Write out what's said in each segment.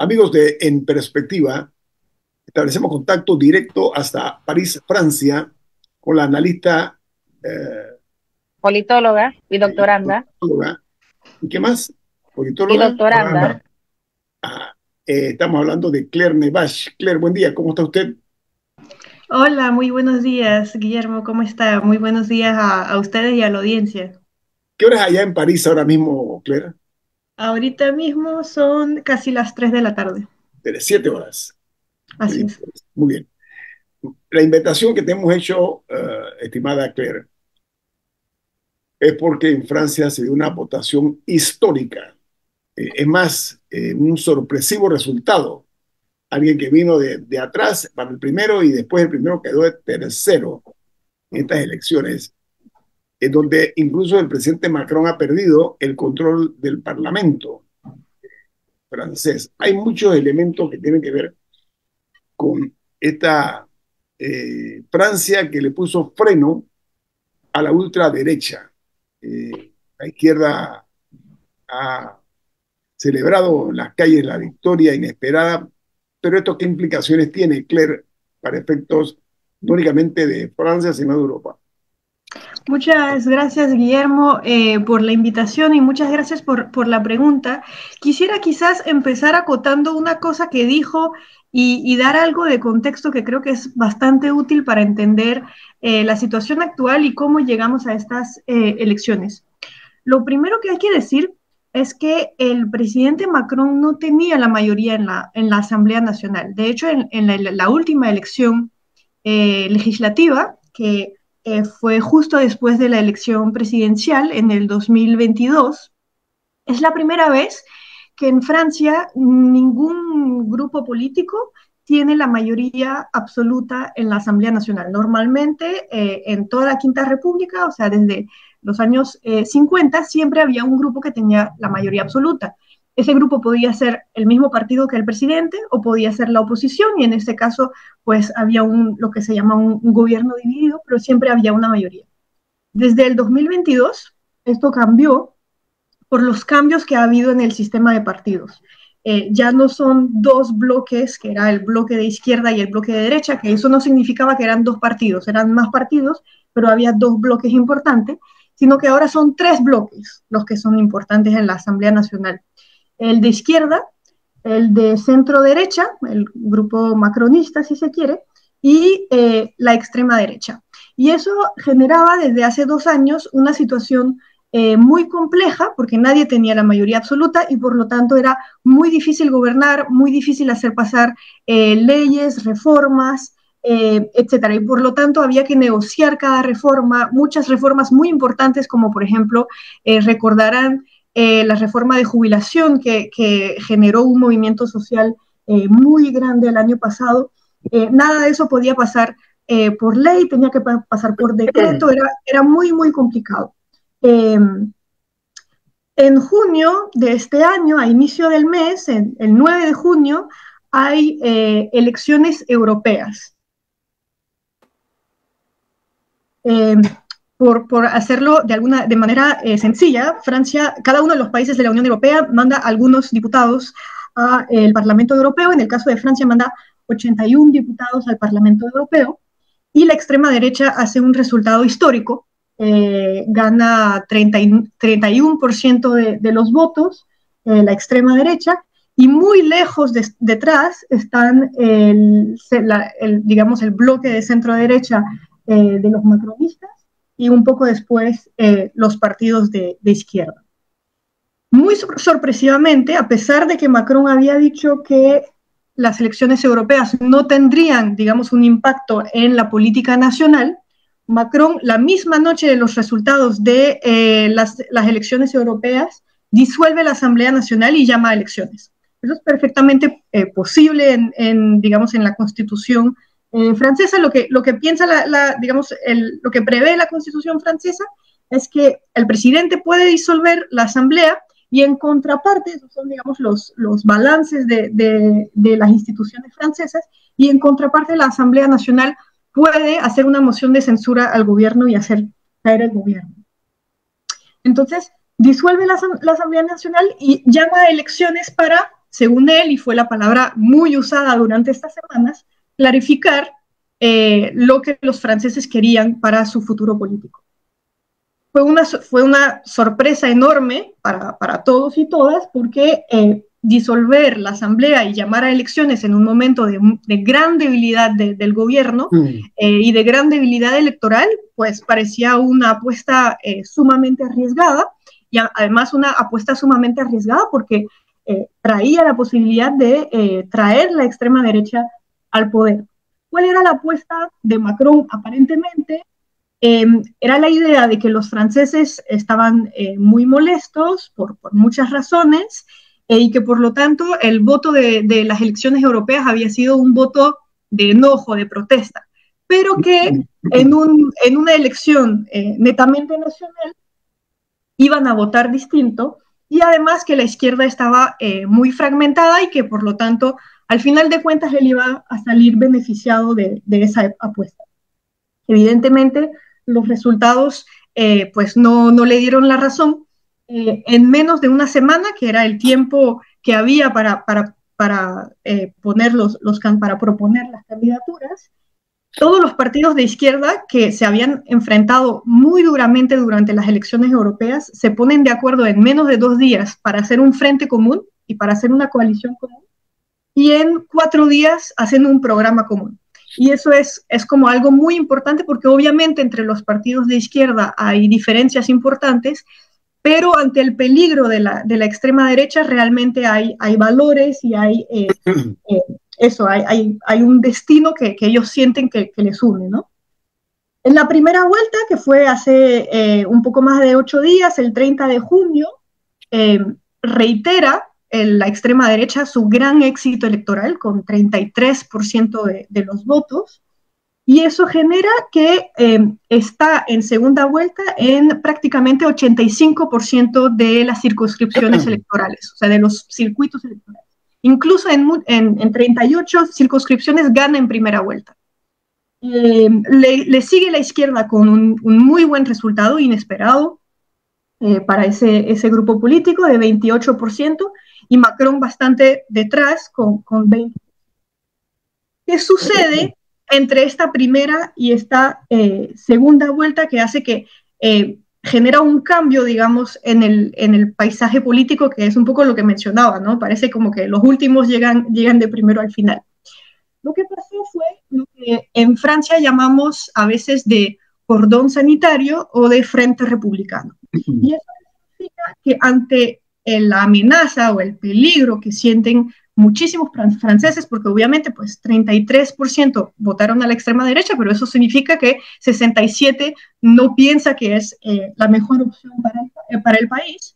Amigos de En Perspectiva, establecemos contacto directo hasta París, Francia, con la analista eh, Politóloga y doctoranda. politóloga. ¿Y qué más? Y Politóloga. doctoranda. Ah, estamos hablando de Claire Nevache. Claire, buen día, ¿cómo está usted? Hola, muy buenos días, Guillermo, ¿cómo está? Muy buenos días a ustedes y a la audiencia. ¿Qué hora es allá en París ahora mismo, Claire? Ahorita mismo son casi las 3 de la tarde, De 7 horas. así es. Muy bien. La invitación que te hemos hecho, estimada Claire, es porque en Francia se dio una votación histórica. Es más, un sorpresivo resultado. Alguien que vino de atrás para el primero y después el primero quedó de tercero en estas elecciones, en donde incluso el presidente Macron ha perdido el control del Parlamento francés. Hay muchos elementos que tienen que ver con esta Francia que le puso freno a la ultraderecha. La izquierda ha celebrado en las calles la victoria inesperada, pero ¿esto qué implicaciones tiene, Claire, para efectos no únicamente de Francia, sino de Europa? Muchas gracias, Guillermo, por la invitación y muchas gracias por la pregunta. Quisiera quizás empezar acotando una cosa que dijo y dar algo de contexto que creo que es bastante útil para entender la situación actual y cómo llegamos a estas elecciones. Lo primero que hay que decir es que el presidente Macron no tenía la mayoría en la Asamblea Nacional. De hecho, en la última elección legislativa, que fue justo después de la elección presidencial en el 2022, es la primera vez que en Francia ningún grupo político tiene la mayoría absoluta en la Asamblea Nacional. Normalmente, en toda la Quinta República, o sea, desde los años 50, siempre había un grupo que tenía la mayoría absoluta. Ese grupo podía ser el mismo partido que el presidente o podía ser la oposición, y en este caso, pues había lo que se llama un gobierno dividido, pero siempre había una mayoría. Desde el 2022, esto cambió por los cambios que ha habido en el sistema de partidos. Ya no son dos bloques, que era el bloque de izquierda y el bloque de derecha, que eso no significaba que eran dos partidos, eran más partidos, pero había dos bloques importantes, sino que ahora son tres bloques los que son importantes en la Asamblea Nacional. El de izquierda, el de centro derecha, el grupo macronista, si se quiere, y la extrema derecha. Y eso generaba desde hace 2 años una situación muy compleja, porque nadie tenía la mayoría absoluta y por lo tanto era muy difícil gobernar, muy difícil hacer pasar leyes, reformas, etcétera. Y por lo tanto había que negociar cada reforma, muchas reformas muy importantes, como por ejemplo, recordarán la reforma de jubilación que generó un movimiento social muy grande el año pasado. Nada de eso podía pasar por ley, tenía que pasar por decreto, era muy, muy complicado. Eh, en junio de este año, a inicio del mes, el 9 de junio, hay elecciones europeas. Eh, por hacerlo de manera sencilla, Francia, cada uno de los países de la Unión Europea manda algunos diputados al Parlamento Europeo. En el caso de Francia manda 81 diputados al Parlamento Europeo, y la extrema derecha hace un resultado histórico, gana 31% de los votos, la extrema derecha, y muy lejos detrás están digamos, el bloque de centro derecha de los macronistas, y un poco después los partidos de izquierda. Muy sorpresivamente, a pesar de que Macron había dicho que las elecciones europeas no tendrían, digamos, un impacto en la política nacional, Macron, la misma noche de los resultados de las elecciones europeas, disuelve la Asamblea Nacional y llama a elecciones. Eso es perfectamente posible digamos, en la Constitución francesa. Lo que piensa, digamos, lo que prevé la Constitución francesa es que el presidente puede disolver la Asamblea, y en contraparte, esos son, digamos, los balances de las instituciones francesas, y en contraparte la Asamblea Nacional puede hacer una moción de censura al gobierno y hacer caer el gobierno. Entonces, disuelve la Asamblea Nacional y llama a elecciones para según él, y fue la palabra muy usada durante estas semanas, clarificar lo que los franceses querían para su futuro político. Fue una sorpresa enorme para todos y todas, porque disolver la asamblea y llamar a elecciones en un momento de gran debilidad del gobierno y de gran debilidad electoral, pues parecía una apuesta sumamente arriesgada, y además una apuesta sumamente arriesgada porque traía la posibilidad de traer la extrema derecha al poder. ¿Cuál era la apuesta de Macron? Aparentemente era la idea de que los franceses estaban muy molestos por muchas razones y que por lo tanto el voto de las elecciones europeas había sido un voto de enojo, de protesta, pero que en una elección netamente nacional iban a votar distinto, y además que la izquierda estaba muy fragmentada y que por lo tanto al final de cuentas él iba a salir beneficiado de esa apuesta. Evidentemente los resultados pues no le dieron la razón. En menos de una semana, que era el tiempo que había para para proponer las candidaturas, todos los partidos de izquierda que se habían enfrentado muy duramente durante las elecciones europeas se ponen de acuerdo en menos de 2 días para hacer un frente común y para hacer una coalición común, y en 4 días hacen un programa común. Y eso es como algo muy importante, porque obviamente entre los partidos de izquierda hay diferencias importantes, pero ante el peligro de la extrema derecha realmente hay valores y hay hay un destino que ellos sienten que les une, ¿no? En la primera vuelta, que fue hace un poco más de 8 días, el 30 de junio, reitera la extrema derecha su gran éxito electoral con 33% de los votos, y eso genera que está en segunda vuelta en prácticamente 85% de las circunscripciones electorales, o sea, de los circuitos electorales. Incluso en 38 circunscripciones gana en primera vuelta. Le sigue la izquierda con un muy buen resultado, inesperado para ese grupo político, de 28%, y Macron bastante detrás con 20%. ¿Qué sucede entre esta primera y esta segunda vuelta que hace que genera un cambio, digamos, en el paisaje político, que es un poco lo que mencionaba, ¿no? Parece como que los últimos llegan de primero al final. Lo que pasó fue lo que en Francia llamamos a veces de cordón sanitario o de frente republicano. Y eso significa que ante la amenaza o el peligro que sienten muchísimos franceses, porque obviamente pues 33% votaron a la extrema derecha, pero eso significa que 67% no piensa que es la mejor opción para el país.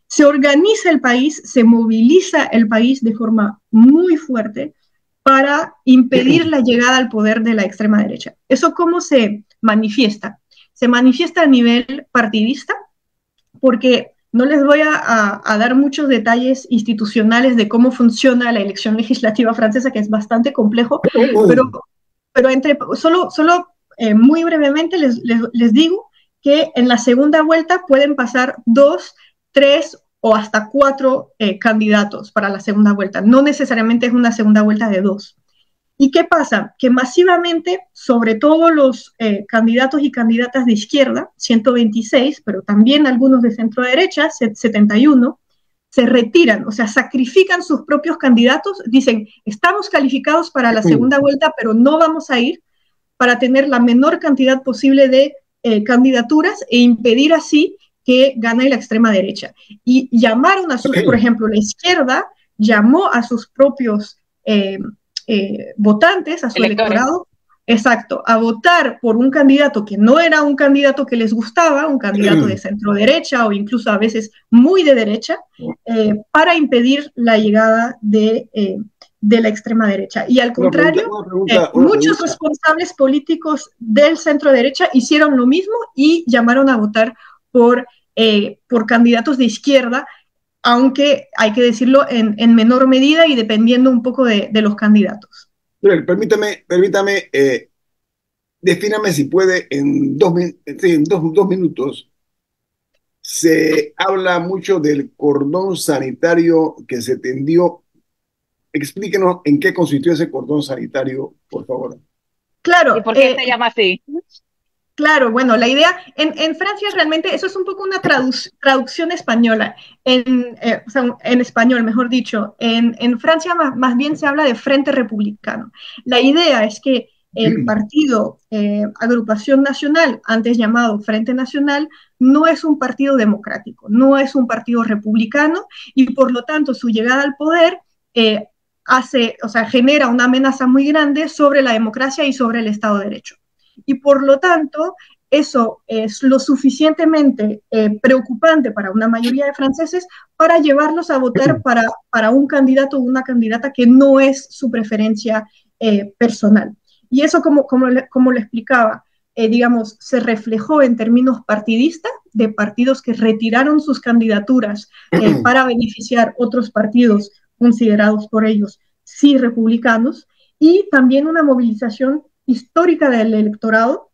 Se organiza el país, se moviliza el país de forma muy fuerte para impedir la llegada al poder de la extrema derecha. ¿Eso cómo se manifiesta? Se manifiesta a nivel partidista, porque no les voy a dar muchos detalles institucionales de cómo funciona la elección legislativa francesa, que es bastante complejo, pero solo muy brevemente les digo que en la segunda vuelta pueden pasar 2, 3 o hasta 4 candidatos para la segunda vuelta. No necesariamente es una segunda vuelta de 2. ¿Y qué pasa? Que masivamente, sobre todo los candidatos y candidatas de izquierda, 126, pero también algunos de centro derecha, 71, se retiran, o sea, sacrifican sus propios candidatos, dicen, estamos calificados para la segunda vuelta, pero no vamos a ir, para tener la menor cantidad posible de candidaturas e impedir así que gane la extrema derecha. Y llamaron a sus, por ejemplo, la izquierda llamó a sus propios votantes, a su electorado, exacto, a votar por un candidato que no era un candidato que les gustaba, un candidato de centro derecha o incluso a veces muy de derecha, para impedir la llegada de la extrema derecha. Y al contrario, muchos responsables políticos del centro derecha hicieron lo mismo y llamaron a votar por candidatos de izquierda, aunque hay que decirlo en menor medida y dependiendo un poco de los candidatos. Permítame, defíname si puede en dos minutos. Se habla mucho del cordón sanitario que se tendió explíquenos en qué consistió ese cordón sanitario, por favor. ¿Y Claro, por qué se llama así? claro, bueno, la idea en Francia realmente eso es un poco una traducción española, o sea, en español, mejor dicho. En Francia más bien se habla de Frente Republicano. La idea es que el partido Agrupación Nacional, antes llamado Frente Nacional, no es un partido democrático, no es un partido republicano y por lo tanto su llegada al poder o sea, genera una amenaza muy grande sobre la democracia y sobre el Estado de Derecho y por lo tanto eso es lo suficientemente preocupante para una mayoría de franceses para llevarlos a votar para un candidato o una candidata que no es su preferencia personal. Y eso, como le explicaba, digamos, se reflejó en términos partidistas, de partidos que retiraron sus candidaturas para beneficiar otros partidos considerados por ellos sí republicanos, y también una movilización histórica del electorado,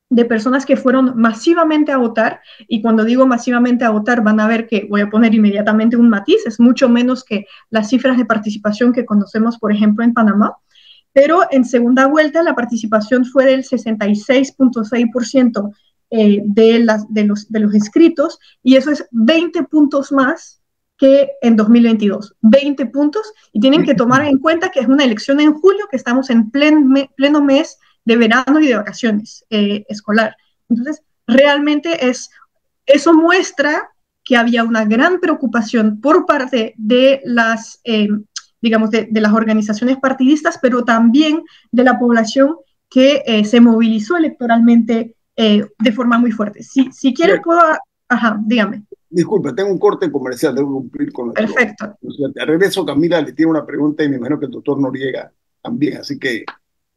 de personas que fueron masivamente a votar, y cuando digo masivamente a votar van a ver que voy a poner inmediatamente un matiz, es mucho menos que las cifras de participación que conocemos, por ejemplo, en Panamá, pero en segunda vuelta la participación fue del 66.6% de los inscritos, y eso es 20 puntos más que en 2022, 20 puntos, y tienen que tomar en cuenta que es una elección en julio, que estamos en pleno mes de verano y de vacaciones escolar. Entonces, realmente eso muestra que había una gran preocupación por parte de las, digamos, de las organizaciones partidistas, pero también de la población que se movilizó electoralmente de forma muy fuerte. Si quieres, puedo... Ajá, dígame. Disculpe, tengo un corte comercial, debo cumplir con nuestro... Perfecto. Al regreso, Camila le tiene una pregunta y me imagino que el doctor Noriega también, así que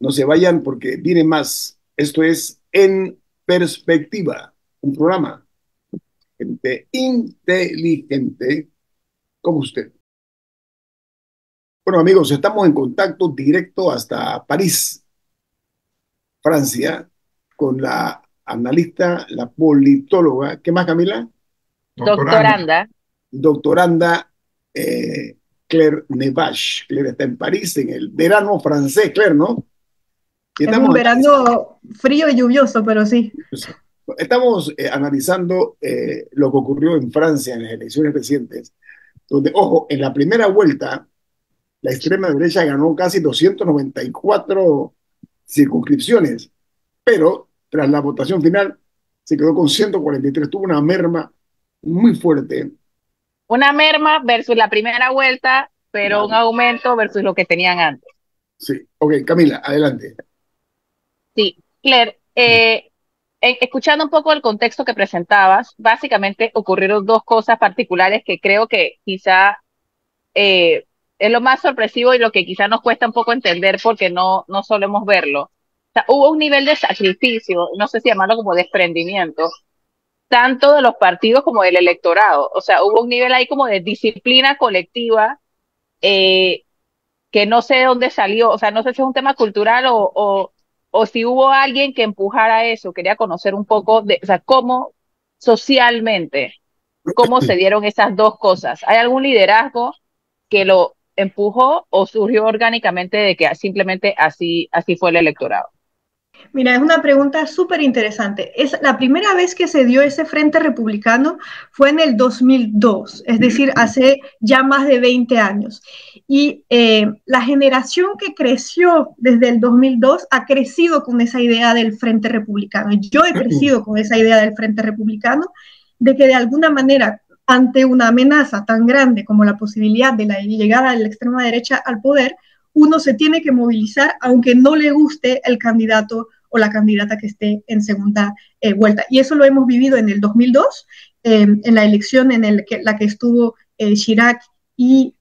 no se vayan porque viene más. Esto es En Perspectiva, un programa gente inteligente como usted. Bueno, amigos, estamos en contacto directo hasta París, Francia, con la analista, la politóloga. ¿Qué más, Camila? Doctoranda. Doctoranda Claire Nevache. Claire está en París en el verano francés, Claire, ¿no? Y es un verano frío y lluvioso, pero sí. Estamos analizando lo que ocurrió en Francia en las elecciones recientes, donde, ojo, en la primera vuelta, la extrema derecha ganó casi 294 circunscripciones, pero tras la votación final se quedó con 143, tuvo una merma muy fuerte. Una merma versus la primera vuelta, pero un aumento versus lo que tenían antes. Sí, ok, Camila, adelante. Sí, Claire, escuchando un poco el contexto que presentabas, básicamente ocurrieron dos cosas particulares que creo que quizá es lo más sorpresivo y lo que quizá nos cuesta un poco entender porque no solemos verlo. O sea, hubo un nivel de sacrificio, no sé si llamarlo como desprendimiento, tanto de los partidos como del electorado. O sea, hubo un nivel ahí como de disciplina colectiva que no sé de dónde salió. O sea, no sé si es un tema cultural o si hubo alguien que empujara eso. Quería conocer un poco de, o sea, cómo socialmente, cómo se dieron esas dos cosas. ¿Hay algún liderazgo que lo empujó o surgió orgánicamente de que simplemente así fue el electorado? Mira, es una pregunta súper interesante. Es la primera vez que se dio ese frente republicano fue en el 2002, es decir, hace ya más de 20 años. Y la generación que creció desde el 2002 ha crecido con esa idea del frente republicano. Yo he crecido con esa idea del frente republicano, de que de alguna manera, ante una amenaza tan grande como la posibilidad de la llegada de la extrema derecha al poder, uno se tiene que movilizar aunque no le guste el candidato o la candidata que esté en segunda vuelta. Y eso lo hemos vivido en el 2002, en la elección en la que estuvo Chirac y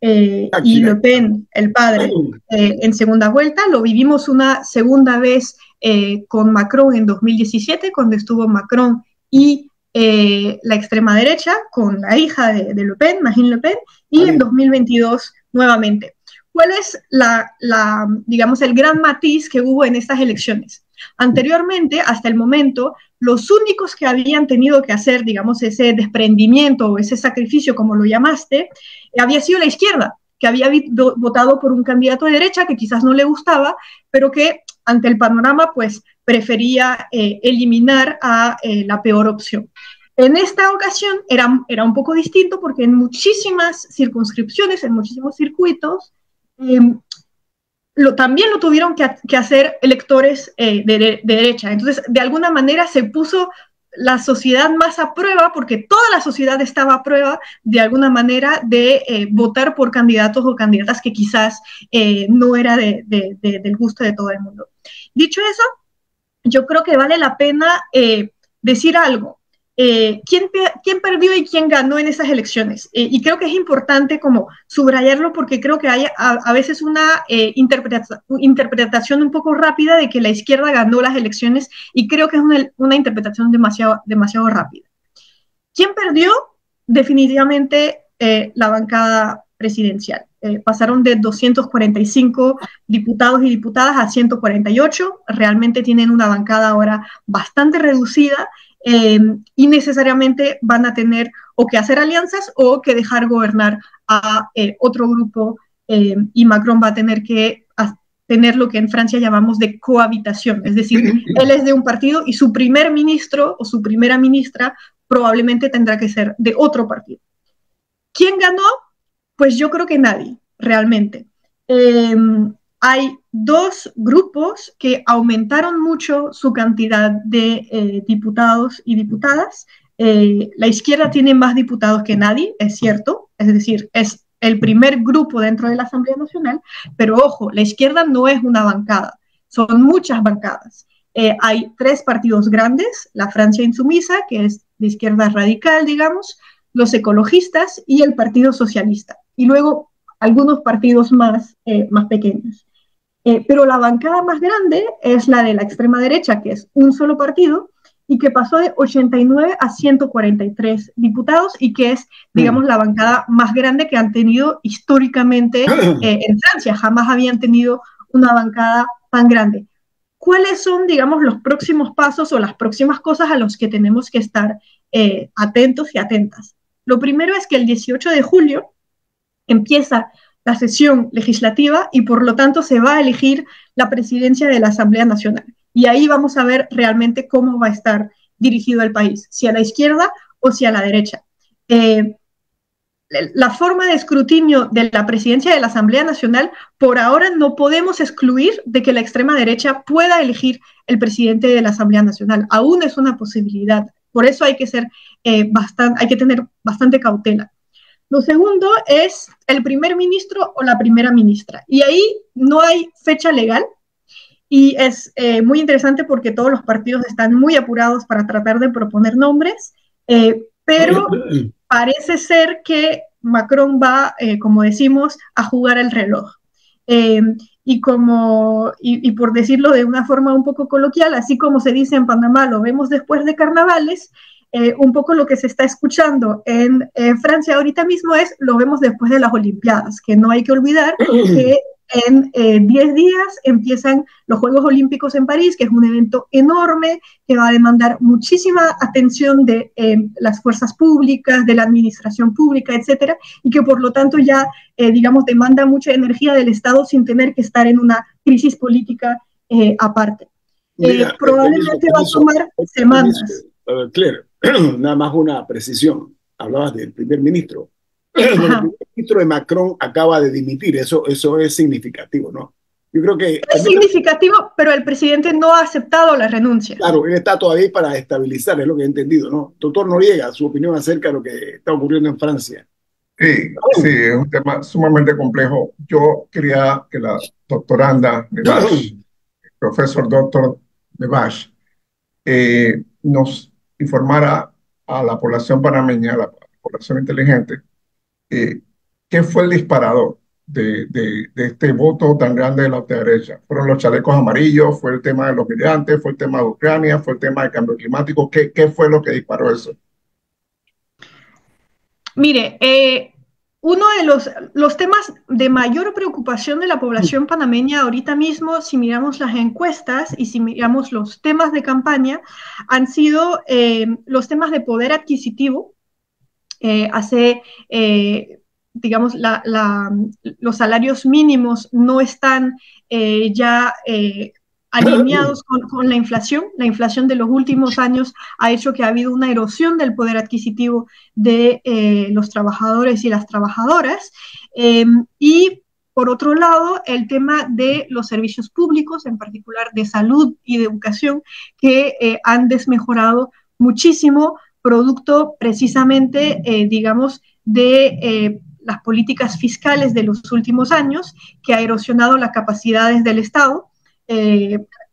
Le Pen, el padre, en segunda vuelta. Lo vivimos una segunda vez con Macron en 2017, cuando estuvo Macron y la extrema derecha, con la hija de Le Pen, Marine Le Pen, y en 2022 nuevamente. ¿Cuál es digamos, el gran matiz que hubo en estas elecciones? Anteriormente, hasta el momento, los únicos que habían tenido que hacer, digamos, ese desprendimiento o ese sacrificio, como lo llamaste, había sido la izquierda. que había votado por un candidato de derecha que quizás no le gustaba, pero que ante el panorama pues prefería eliminar a la peor opción. En esta ocasión era un poco distinto porque en muchísimas circunscripciones, en muchísimos circuitos, también lo tuvieron que hacer electores de derecha. Entonces, de alguna manera se puso la sociedad más a prueba, porque toda la sociedad estaba a prueba, de alguna manera, de votar por candidatos o candidatas que quizás no era del gusto de todo el mundo. Dicho eso, yo creo que vale la pena decir algo. ¿Quién perdió y quién ganó en esas elecciones? Y creo que es importante como subrayarlo porque creo que hay a veces una interpretación un poco rápida de que la izquierda ganó las elecciones y creo que es una interpretación demasiado rápida. ¿Quién perdió? Definitivamente la bancada presidencial. Pasaron de 245 diputados y diputadas a 148. Realmente tienen una bancada ahora bastante reducida y necesariamente van a tener o que hacer alianzas o que dejar gobernar a otro grupo y Macron va a tener que tener lo que en Francia llamamos de cohabitación, es decir, él es de un partido y su primer ministro o su primera ministra probablemente tendrá que ser de otro partido. ¿Quién ganó? Pues yo creo que nadie, realmente. Hay dos grupos que aumentaron mucho su cantidad de diputados y diputadas. La izquierda tiene más diputados que nadie, es cierto, es decir, es el primer grupo dentro de la Asamblea Nacional, pero ojo, la izquierda no es una bancada, son muchas bancadas. Hay tres partidos grandes, la Francia Insumisa, que es de izquierda radical, digamos, los ecologistas y el Partido Socialista. Y luego algunos partidos más pequeños. Pero la bancada más grande es la de la extrema derecha, que es un solo partido, y que pasó de 89 a 143 diputados y que es, digamos, la bancada más grande que han tenido históricamente en Francia. Jamás habían tenido una bancada tan grande. ¿Cuáles son, digamos, los próximos pasos o las próximas cosas a los que tenemos que estar atentos y atentas? Lo primero es que el 18 de julio empieza la sesión legislativa y por lo tanto se va a elegir la presidencia de la Asamblea Nacional. Y ahí vamos a ver realmente cómo va a estar dirigido el país, si a la izquierda o si a la derecha. La forma de escrutinio de la presidencia de la Asamblea Nacional, por ahora no podemos excluir de que la extrema derecha pueda elegir el presidente de la Asamblea Nacional. Aún es una posibilidad. Por eso hay que tener bastante cautela. Lo segundo es el primer ministro o la primera ministra. Y ahí no hay fecha legal. Y es muy interesante porque todos los partidos están muy apurados para tratar de proponer nombres, pero parece ser que Macron va, como decimos, a jugar el reloj. Y por decirlo de una forma un poco coloquial, así como se dice en Panamá, lo vemos después de carnavales, un poco lo que se está escuchando en Francia ahorita mismo es lo vemos después de las Olimpiadas, que no hay que olvidar que en 10 días empiezan los Juegos Olímpicos en París, que es un evento enorme que va a demandar muchísima atención de las fuerzas públicas, de la administración pública, etcétera, y que por lo tanto ya, digamos, demanda mucha energía del Estado sin tener que estar en una crisis política aparte. Mira, probablemente va a tomar semanas. Claire, nada más una precisión. Hablabas del primer ministro. El primer ministro de Macron acaba de dimitir. Eso es significativo, ¿no? Yo creo que es significativo, pero el presidente no ha aceptado la renuncia. Claro, él está todavía para estabilizar, es lo que he entendido, ¿no? Doctor Noriega, su opinión acerca de lo que está ocurriendo en Francia. Sí, es un tema sumamente complejo. Yo quería que la doctoranda Nevash, profesor doctor Nevash, nos informara a la población panameña, a la población inteligente, ¿qué fue el disparador de este voto tan grande de la ultraderecha? ¿Fueron los chalecos amarillos? ¿Fue el tema de los migrantes? ¿Fue el tema de Ucrania? ¿Fue el tema del cambio climático? ¿Qué fue lo que disparó eso? Mire, uno de los temas de mayor preocupación de la población panameña ahorita mismo, si miramos las encuestas y si miramos los temas de campaña, han sido los temas de poder adquisitivo. Hace digamos, los salarios mínimos no están ya alineados con la inflación. La inflación de los últimos años ha hecho que ha habido una erosión del poder adquisitivo de los trabajadores y las trabajadoras. Y por otro lado, el tema de los servicios públicos, en particular de salud y de educación, que han desmejorado muchísimo, producto precisamente, digamos, de las políticas fiscales de los últimos años, que ha erosionado las capacidades del Estado.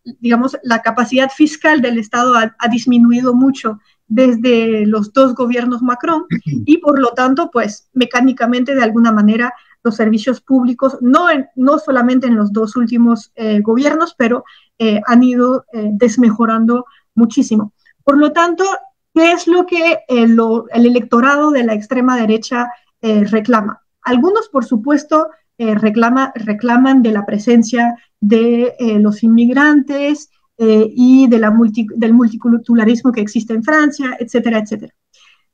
Digamos, la capacidad fiscal del Estado ha disminuido mucho desde los dos gobiernos Macron y por lo tanto, pues mecánicamente, de alguna manera, los servicios públicos, no solamente en los dos últimos gobiernos, pero han ido desmejorando muchísimo. Por lo tanto, ¿qué es lo que el electorado de la extrema derecha reclama? Algunos, por supuesto, reclaman de la presencia de los inmigrantes y de del multiculturalismo que existe en Francia, etcétera, etcétera.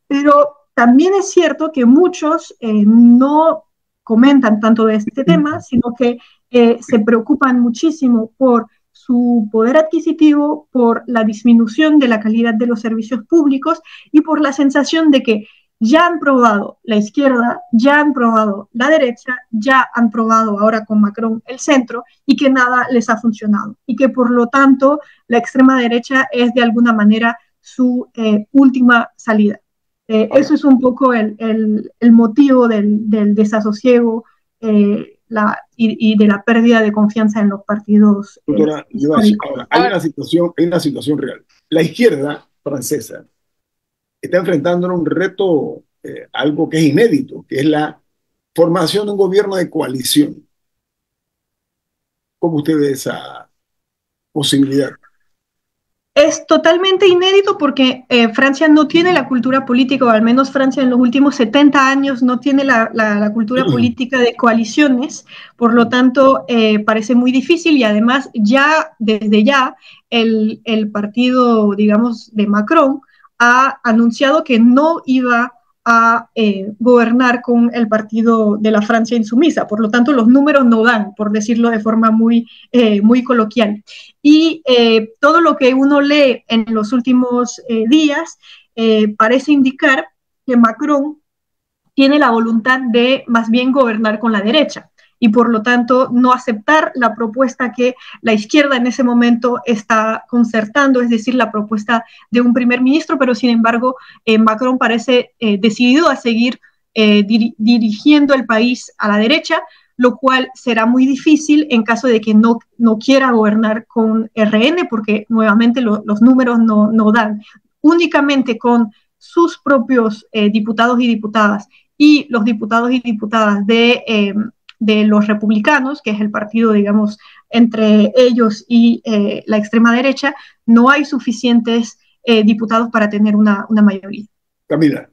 Pero también es cierto que muchos no comentan tanto de este tema, sino que se preocupan muchísimo por su poder adquisitivo, por la disminución de la calidad de los servicios públicos y por la sensación de que ya han probado la izquierda, ya han probado la derecha, ya han probado ahora con Macron el centro y que nada les ha funcionado y que por lo tanto la extrema derecha es de alguna manera su última salida. Eso es un poco el motivo del desasosiego y de la pérdida de confianza en los partidos. Doctora, ahora, hay una situación real. La izquierda francesa está enfrentando un reto, algo que es inédito, que es la formación de un gobierno de coalición. ¿Cómo usted ve esa posibilidad? Es totalmente inédito porque Francia no tiene la cultura política, o al menos Francia en los últimos 70 años no tiene la cultura política de coaliciones, por lo tanto parece muy difícil y además desde ya el partido, digamos, de Macron ha anunciado que no iba a gobernar con el partido de la Francia insumisa, por lo tanto los números no dan, por decirlo de forma muy coloquial. Y todo lo que uno lee en los últimos días parece indicar que Macron tiene la voluntad de más bien gobernar con la derecha y por lo tanto no aceptar la propuesta que la izquierda en ese momento está concertando, es decir, la propuesta de un primer ministro, pero sin embargo Macron parece decidido a seguir dirigiendo el país a la derecha, lo cual será muy difícil en caso de que no quiera gobernar con RN, porque nuevamente los números no dan. Únicamente con sus propios diputados y diputadas y los diputados y diputadas de los republicanos, que es el partido, digamos, entre ellos y la extrema derecha, no hay suficientes diputados para tener una mayoría. Camila.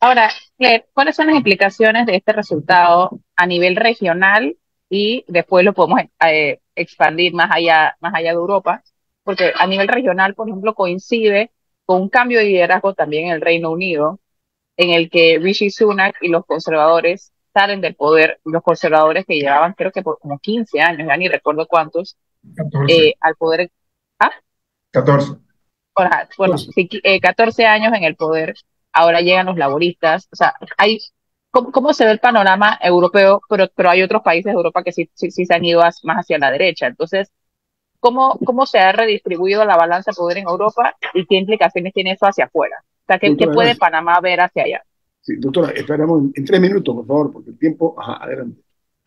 Ahora, Claire, ¿cuáles son las implicaciones de este resultado a nivel regional y después lo podemos expandir más allá de Europa? Porque a nivel regional, por ejemplo, coincide con un cambio de liderazgo también en el Reino Unido, en el que Rishi Sunak y los conservadores salen del poder, los conservadores que llevaban creo que por como 15 años, ya ni recuerdo cuántos, 14. al poder. ¿Ah? 14. Bueno, sí, 14 años en el poder, ahora llegan los laboristas, o sea, ¿cómo se ve el panorama europeo? Pero hay otros países de Europa que sí se han ido más hacia la derecha, entonces, ¿cómo se ha redistribuido la balanza de poder en Europa y qué implicaciones tiene eso hacia afuera? O sea, ¿qué puede Panamá ver hacia allá? Sí, doctora, esperamos en 3 minutos, por favor, porque el tiempo, adelante.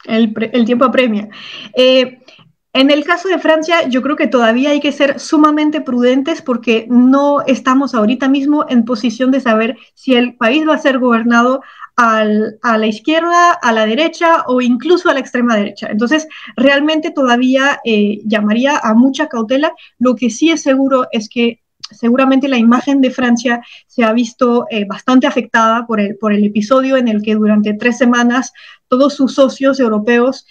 El tiempo apremia. En el caso de Francia, yo creo que todavía hay que ser sumamente prudentes porque no estamos ahorita mismo en posición de saber si el país va a ser gobernado a la izquierda, a la derecha o incluso a la extrema derecha. Entonces, realmente todavía llamaría a mucha cautela. Lo que sí es seguro es que seguramente la imagen de Francia se ha visto bastante afectada por el episodio en el que durante 3 semanas todos sus socios europeos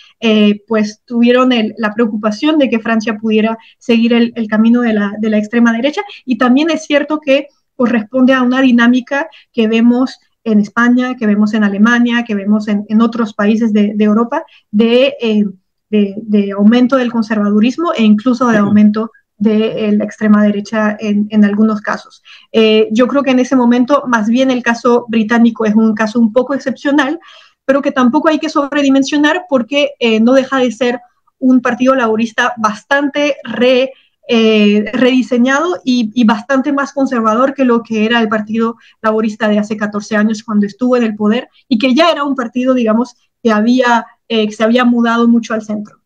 pues tuvieron la preocupación de que Francia pudiera seguir el camino de la extrema derecha y también es cierto que corresponde a una dinámica que vemos en España, que vemos en Alemania, que vemos en otros países de Europa, de aumento del conservadurismo e incluso de aumento de la extrema derecha en algunos casos. Yo creo que en ese momento, más bien el caso británico es un caso un poco excepcional, pero que tampoco hay que sobredimensionar porque no deja de ser un partido laborista bastante rediseñado y bastante más conservador que lo que era el Partido Laborista de hace 14 años cuando estuvo en el poder y que ya era un partido, digamos, que se había mudado mucho al centro.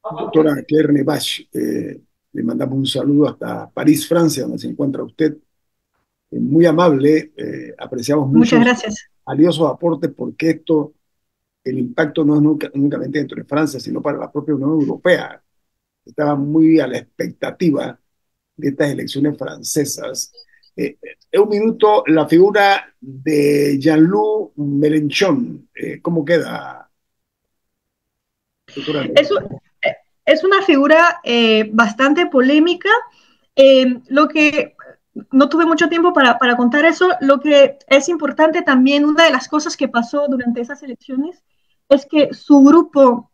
Doctora Claire Nevache, le mandamos un saludo hasta París, Francia, donde se encuentra usted. Muy amable, apreciamos mucho Muchas gracias. valiosos aportes porque el impacto no es únicamente dentro de Francia, sino para la propia Unión Europea. Estaba muy a la expectativa de estas elecciones francesas. En un minuto, la figura de Jean-Luc Mélenchon, ¿cómo queda, doctora? Es una figura bastante polémica. Lo que no tuve mucho tiempo para contar eso. Lo que es importante también, una de las cosas que pasó durante esas elecciones es que su grupo,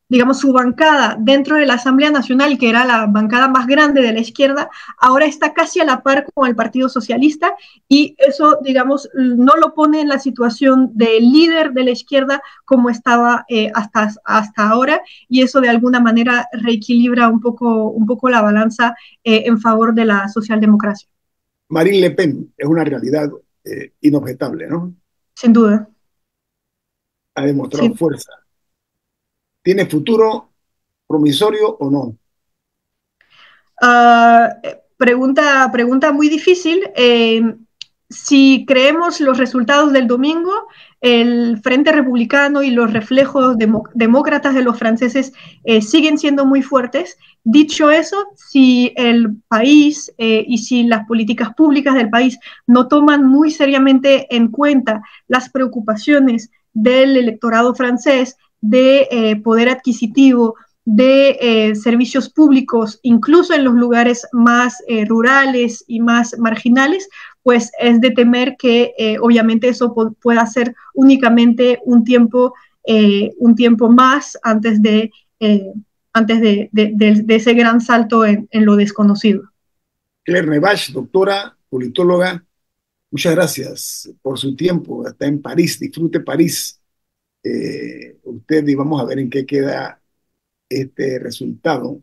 digamos, su bancada dentro de la Asamblea Nacional, que era la bancada más grande de la izquierda, ahora está casi a la par con el Partido Socialista y eso, digamos, no lo pone en la situación de líder de la izquierda como estaba hasta ahora y eso de alguna manera reequilibra un poco la balanza en favor de la socialdemocracia. Marine Le Pen es una realidad inobjetable, ¿no? Sin duda. Ha demostrado Sí. fuerza. ¿Tiene futuro promisorio o no? Pregunta muy difícil. Si creemos los resultados del domingo, el Frente Republicano y los reflejos demócratas de los franceses siguen siendo muy fuertes. Dicho eso, si el país y si las políticas públicas del país no toman muy seriamente en cuenta las preocupaciones del electorado francés de poder adquisitivo, de servicios públicos, incluso en los lugares más rurales y más marginales, pues es de temer que obviamente eso pueda ser únicamente un tiempo más antes de ese gran salto en lo desconocido. Claire Nevache, doctora, politóloga, muchas gracias por su tiempo. Está en París, disfrute París. Usted, y vamos a ver en qué queda este resultado,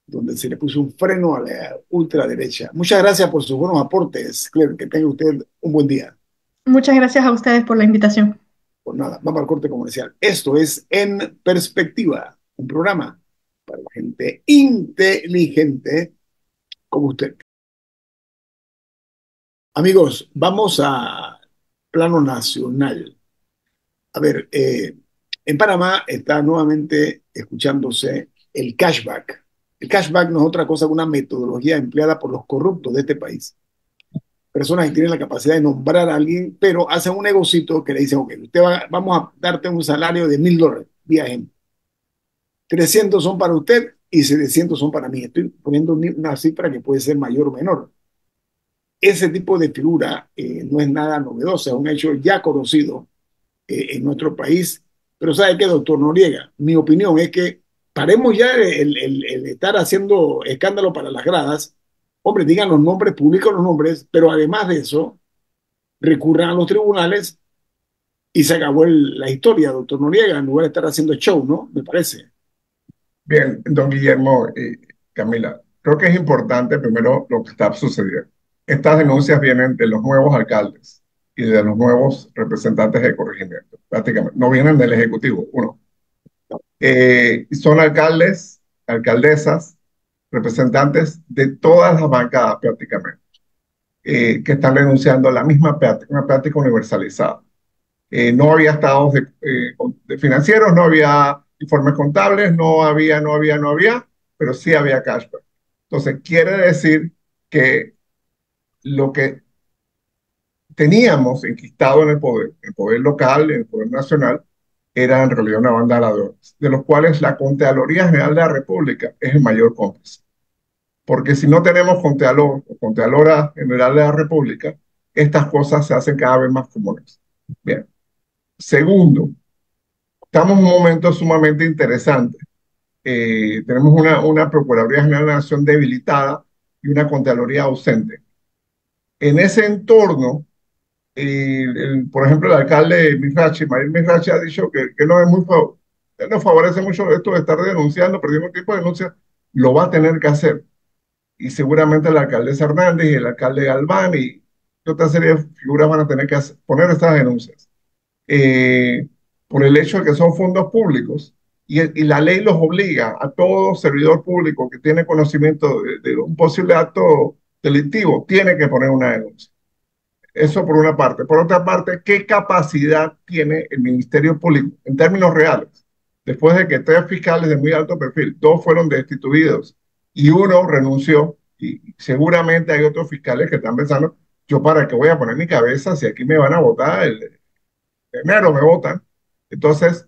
donde se le puso un freno a la ultraderecha. Muchas gracias por sus buenos aportes, Claire. Que tenga usted un buen día. Muchas gracias a ustedes por la invitación. Por nada, vamos al corte comercial. Esto es En Perspectiva, un programa para la gente inteligente como usted. Amigos, vamos a plano nacional. A ver, en Panamá está nuevamente escuchándose el cashback. El cashback no es otra cosa que una metodología empleada por los corruptos de este país. Personas que tienen la capacidad de nombrar a alguien, pero hacen un negocito que le dicen, ok, vamos a darte un salario de $1,000, vía ejemplo. 300 son para usted y 700 son para mí. Estoy poniendo una cifra que puede ser mayor o menor. Ese tipo de figura no es nada novedoso, es un hecho ya conocido en nuestro país. Pero ¿sabe qué, doctor Noriega? Mi opinión es que paremos ya el estar haciendo escándalo para las gradas. Hombre, digan los nombres, publican los nombres, pero además de eso, recurran a los tribunales y se acabó la historia, doctor Noriega, en lugar de estar haciendo show, ¿no? Me parece. Bien, don Guillermo y Camila, creo que es importante primero lo que está sucediendo. Estas denuncias vienen de los nuevos alcaldes y de los nuevos representantes de corregimiento, prácticamente. No vienen del Ejecutivo, uno. Son alcaldes, alcaldesas, representantes de todas las bancadas prácticamente, que están denunciando la misma práctica, una práctica universalizada. No había estados de financieros, no había informes contables, no había, pero sí había cashback. Entonces, quiere decir que lo que teníamos enquistado en el poder local, en el poder nacional, era en realidad una banda de ladrones, de los cuales la Contraloría General de la República es el mayor cómplice. Porque si no tenemos Contralor o Contralora General de la República, estas cosas se hacen cada vez más comunes. Bien. Segundo, estamos en un momento sumamente interesante. Tenemos una Procuraduría General de la Nación debilitada y una Contraloría ausente. En ese entorno, por ejemplo, el alcalde Mirachi, Marín Mirachi, ha dicho que no es muy no favorece mucho esto de estar denunciando, perdiendo tipo de denuncia, lo va a tener que hacer. Y seguramente la alcaldesa Hernández y el alcalde Galván y otra serie de figuras van a tener que poner estas denuncias. eh, por el hecho de que son fondos públicos y la ley los obliga a todo servidor público que tiene conocimiento de un posible acto delictivo, tiene que poner una denuncia. Eso por una parte. Por otra parte, ¿qué capacidad tiene el Ministerio Público en términos reales? Después de que tres fiscales de muy alto perfil, dos fueron destituidos y uno renunció, y seguramente hay otros fiscales que están pensando, yo para qué voy a poner mi cabeza si aquí me van a votar enero me votan. Entonces,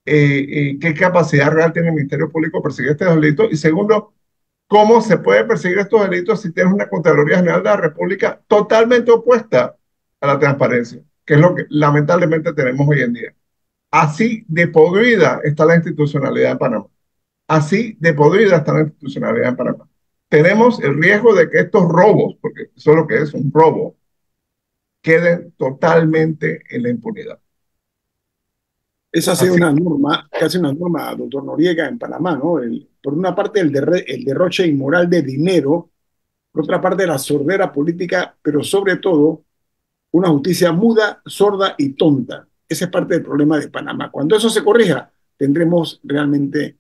¿qué capacidad real tiene el Ministerio Público para perseguir estos delitos? Y segundo, ¿cómo se puede perseguir estos delitos si tienes una Contraloría General de la República totalmente opuesta a la transparencia, que es lo que lamentablemente tenemos hoy en día? Así de podrida está la institucionalidad en Panamá. Así de podrida está la institucionalidad en Panamá. Tenemos el riesgo de que estos robos, porque eso es lo que es un robo, queden totalmente en la impunidad. Esa ha sido Así, una norma, casi una norma, doctor Noriega, en Panamá, ¿no? Por una parte, el derroche inmoral de dinero, por otra parte, la sordera política, pero sobre todo, una justicia muda, sorda y tonta. Ese es parte del problema de Panamá. Cuando eso se corrija, tendremos realmente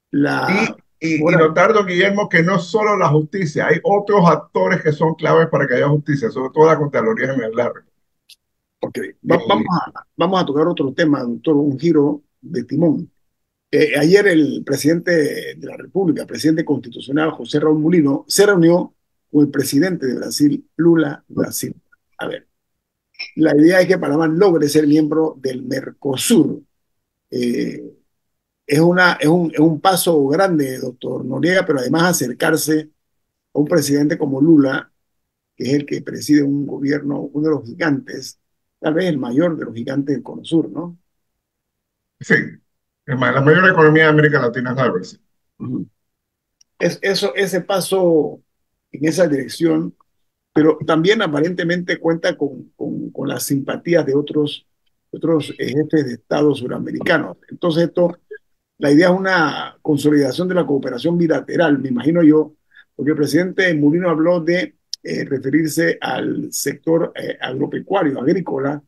la y moral. notar, don Guillermo, que no solo la justicia, hay otros actores que son claves para que haya justicia, sobre todo la Contraloría General de la República. Ok, Eh, vamos a tocar otro tema, doctor, un giro de timón. Ayer el presidente de la República, presidente constitucional José Raúl Mulino, se reunió con el presidente de Brasil, Lula da Silva. A ver, la idea es que Panamá logre ser miembro del Mercosur. Eh, es un paso grande, doctor Noriega, pero además acercarse a un presidente como Lula, que es el que preside un gobierno, uno de los gigantes, tal vez el mayor de los gigantes del Cono Sur, ¿no? sí, es más, la mayor economía de América Latina es la de Brasil. Ujú. Ese paso en esa dirección, pero también aparentemente cuenta con las simpatías de otros jefes de Estado suramericanos. Entonces, la idea es una consolidación de la cooperación bilateral, me imagino yo, porque el presidente Mulino habló de referirse al sector agropecuario, agrícola,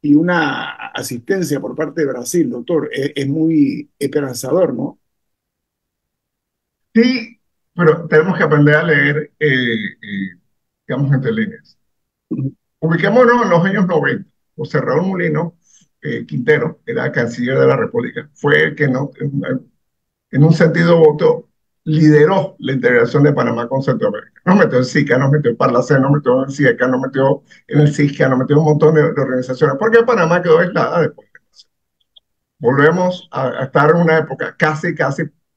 y una asistencia por parte de Brasil, doctor. Es muy esperanzador, ¿no? Sí, pero tenemos que aprender a leer, digamos, entre líneas. Ubiquémonos en los años 90. José Raúl Mulino Quintero era canciller de la República. Fue el que no, en un sentido voto, lideró la integración de Panamá con Centroamérica. Nos metió en SICA, nos metió en Parlacén, nos metió en CIECA, nos metió en el CISCA, nos metió en un montón de organizaciones, porque Panamá quedó aislada después. Volvemos a estar en una época casi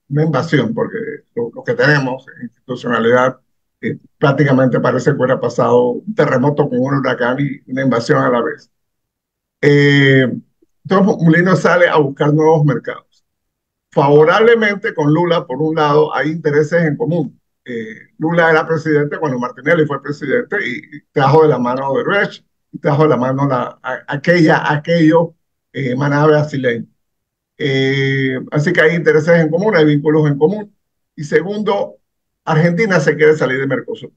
una invasión, porque lo que tenemos en institucionalidad prácticamente parece que hubiera pasado un terremoto con un huracán y una invasión a la vez. Eh, entonces, Mulino sale a buscar nuevos mercados. Favorablemente con Lula, por un lado, hay intereses en común. Lula era presidente cuando Martinelli fue presidente y trajo de la mano a Odebrecht, y trajo de la mano aquello manada brasileña. Así que hay intereses en común, hay vínculos en común. Y segundo, Argentina se quiere salir de Mercosur.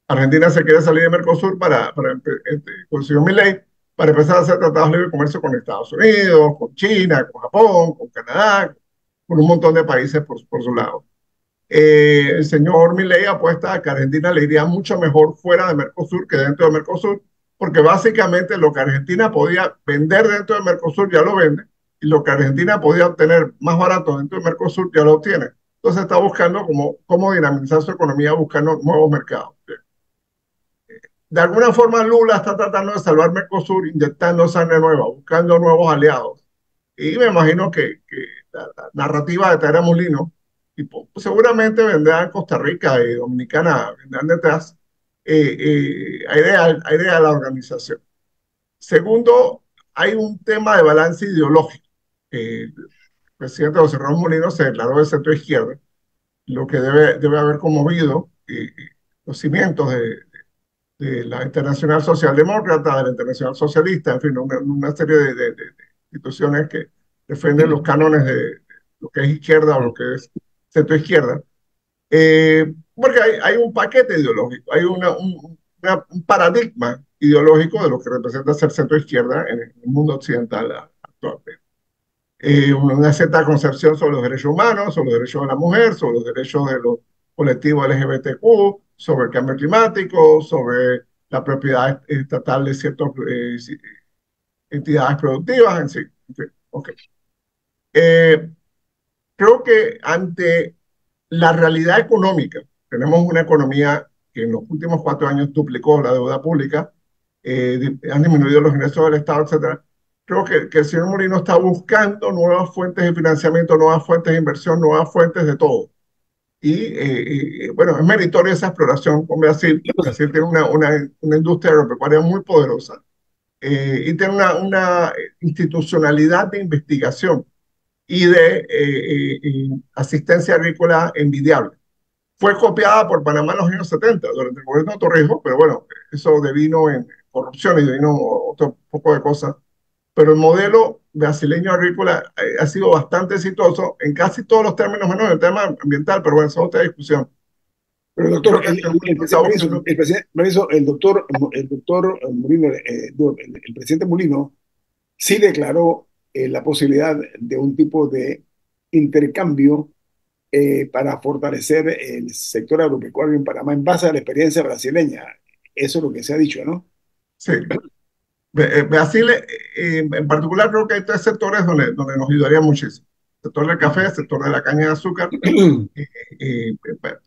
Argentina se quiere salir de Mercosur consiguió Milei, para empezar a hacer tratados de libre comercio con Estados Unidos, con China, con Japón, con Canadá, con un montón de países por su lado. El señor Milei apuesta a que a Argentina le iría mucho mejor fuera de Mercosur que dentro de Mercosur, porque básicamente lo que Argentina podía vender dentro de Mercosur ya lo vende, y lo que Argentina podía obtener más barato dentro de Mercosur ya lo obtiene. Entonces está buscando cómo dinamizar su economía, buscando nuevos mercados. De alguna forma Lula está tratando de salvar Mercosur, inyectando sangre nueva, buscando nuevos aliados. Y me imagino que la narrativa de traer a Mulino, y seguramente vendrán Costa Rica y Dominicana, vendrán detrás, idea de la organización. Segundo, hay un tema de balance ideológico. El presidente José Ramón Molino se declaró de centro izquierda, lo que debe haber conmovido los cimientos de la Internacional Socialdemócrata, de la Internacional Socialista, en fin, una serie de instituciones que defienden los cánones de lo que es izquierda o lo que es centro izquierda. Porque hay un paquete ideológico, hay un paradigma ideológico de lo que representa ser centro izquierda en el mundo occidental actualmente. Una cierta concepción sobre los derechos humanos, sobre los derechos de la mujer, sobre los derechos de los colectivos LGBTQ, sobre el cambio climático, sobre la propiedad estatal de ciertas entidades productivas, en fin. Okay. Creo que ante la realidad económica, tenemos una economía que en los últimos 4 años duplicó la deuda pública, han disminuido los ingresos del Estado, etcétera. Creo que el señor Molino está buscando nuevas fuentes de financiamiento, nuevas fuentes de inversión, nuevas fuentes de todo. Y bueno, es meritoria esa exploración con Brasil. Brasil tiene una industria agropecuaria muy poderosa y tiene una institucionalidad de investigación y de asistencia agrícola envidiable. Fue copiada por Panamá en los años 70 durante el gobierno de Torrijos, pero bueno, eso devino en corrupción y devino otro poco de cosas. Pero el modelo brasileño agrícola ha sido bastante exitoso en casi todos los términos, menos en el tema ambiental, pero bueno, esa es otra discusión. Pero doctor, el presidente Molino sí declaró la posibilidad de un tipo de intercambio para fortalecer el sector agropecuario en Panamá en base a la experiencia brasileña. Eso es lo que se ha dicho, ¿no? Sí. Brasil, en particular, creo que hay 3 sectores donde nos ayudaría muchísimo. El sector del café, el sector de la caña de azúcar,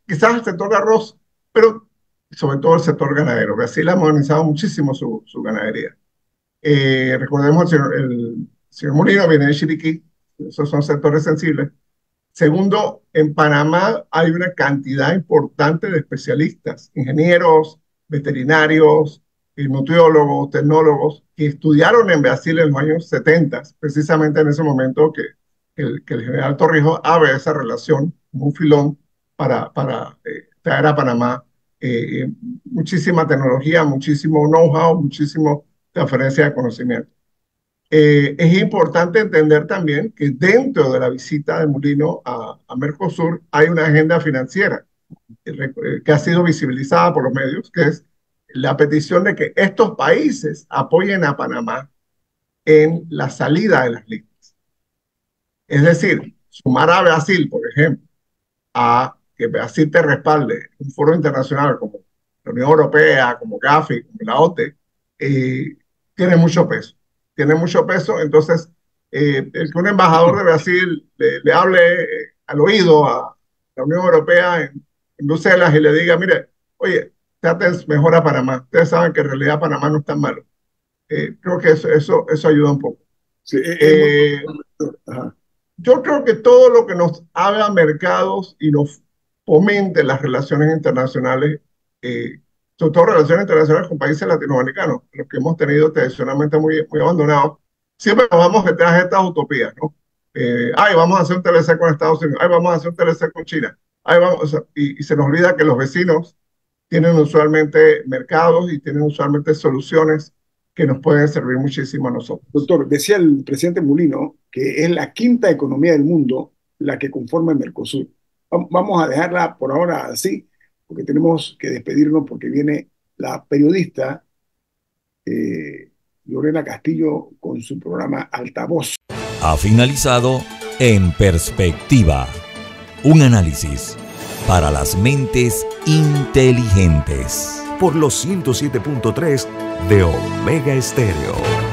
quizás el sector de arroz, pero sobre todo el sector ganadero. Brasil ha modernizado muchísimo su ganadería. Recordemos, el señor Molino viene de Chiriquí, esos son sectores sensibles. Segundo, en Panamá hay una cantidad importante de especialistas, ingenieros, veterinarios, nutriólogos, tecnólogos, que estudiaron en Brasil en los años 70, precisamente en ese momento que el general Torrijos abre esa relación como un filón para traer a Panamá muchísima tecnología, muchísimo know-how, muchísimo transferencia de conocimiento. Es importante entender también que dentro de la visita de Molino a Mercosur hay una agenda financiera que ha sido visibilizada por los medios, que es la petición de que estos países apoyen a Panamá en la salida de las listas. Es decir, sumar a Brasil, por ejemplo, a que Brasil te respalde un foro internacional como la Unión Europea, como GAFI, como la OTE, tiene mucho peso. Tiene mucho peso, entonces el que un embajador de Brasil le hable al oído a la Unión Europea en Bruselas y le diga, mire, oye, traten mejor a Panamá. Ustedes saben que en realidad Panamá no es tan malo. Creo que eso ayuda un poco. Sí, yo creo que todo lo que nos abra mercados y nos fomente las relaciones internacionales, sobre todo relaciones internacionales con países latinoamericanos, los que hemos tenido tradicionalmente muy abandonados, siempre nos vamos detrás de estas utopías, ¿no? Vamos a hacer un TLC con Estados Unidos, vamos a hacer un TLC con China, o sea, y se nos olvida que los vecinos tienen usualmente mercados y tienen usualmente soluciones que nos pueden servir muchísimo a nosotros. Doctor, decía el presidente Molino que es la 5ª economía del mundo la que conforma el Mercosur. Vamos a dejarla por ahora así, porque tenemos que despedirnos porque viene la periodista Lorena Castillo con su programa Altavoz. Ha finalizado En Perspectiva, un análisis para las mentes inteligentes por los 107.3 de Omega Estéreo.